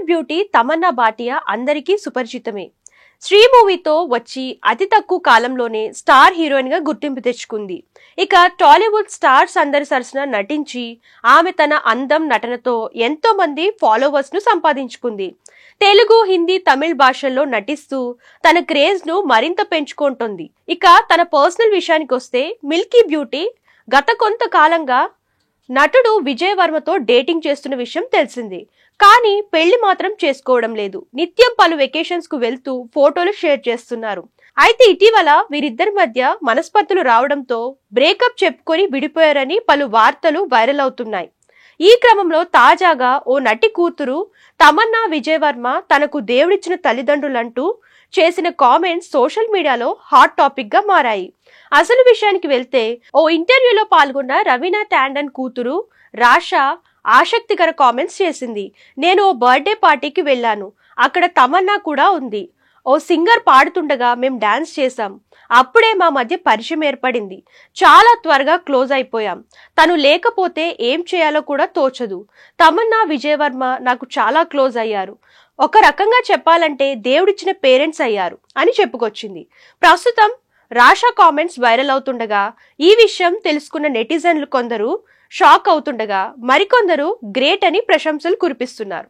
Beauty Tamannaah Bhatia అందరికీ సుపరిచితమే. శ్రీ మూవీతో వచ్చి అతి తక్కువ కాలంలోనే స్టార్ హీరోయిన్ గా గుర్తింపు తెచ్చుకుంది. ఇక టాలీవుడ్ స్టార్స్ అందరి సరసన నటించి ఆమె తన అందం, నటనతో ఎంతో మంది ఫాలోవర్స్ ను సంపాదించుకుంది. తెలుగు, హిందీ, తమిళ్ భాషల్లో నటిస్తూ తన క్రేజ్ ను మరింత పెంచుకుంటోంది. ఇక తన పర్సనల్ విషయానికి వస్తే మిల్కీ బ్యూటీ గత కొంతకాలంగా నటుడు విజయ్ వర్మతో డేటింగ్ చేస్తున్న విషయం తెలిసింది. కానీ పెళ్లి మాత్రం చేసుకోవడం లేదు. నిత్యం పలు వెకేషన్స్ కు వెళ్తూ ఫోటోలు షేర్ చేస్తున్నారు. అయితే ఇటీవల వీరిద్దరి మధ్య మనస్పర్ధలు రావడంతో బ్రేకప్ చెప్పుకొని విడిపోయారని పలు వార్తలు వైరల్ అవుతున్నాయి. ఈ క్రమంలో తాజాగా ఓ నటి కూతురు తమన్నా విజయ్ వర్మ తనకు దేవుడిచ్చిన తల్లిదండ్రులంటూ చేసిన కామెంట్స్ సోషల్ మీడియాలో హాట్ టాపిక్ గా మారాయి. అసలు విషయానికి వెళ్తే ఓ ఇంటర్వ్యూలో పాల్గొన్న రవీనా టాండన్ కూతురు రాషా ఆసక్తికర కామెంట్స్ చేసింది. నేను ఓ బర్త్డే పార్టీకి వెళ్ళాను. అక్కడ తమన్నా కూడా ఉంది. ఓ సింగర్ పాడుతుండగా మేం డాన్స్ చేశాం. అప్పుడే మా మధ్య పరిచయం ఏర్పడింది. చాలా త్వరగా క్లోజ్ అయిపోయాం. తను లేకపోతే ఏం చేయాలో కూడా తోచదు. తమన్నా, విజయ్ వర్మ నాకు చాలా క్లోజ్ అయ్యారు. ఒక రకంగా చెప్పాలంటే దేవుడిచ్చిన పేరెంట్స్ అయ్యారు అని చెప్పుకొచ్చింది. ప్రస్తుతం రాషా కామెంట్స్ వైరల్ అవుతుండగా ఈ విషయం తెలుసుకున్న నెటిజన్లు కొందరు షాక్ అవుతుండగా మరికొందరు గ్రేట్ అని ప్రశంసలు కురిపిస్తున్నారు.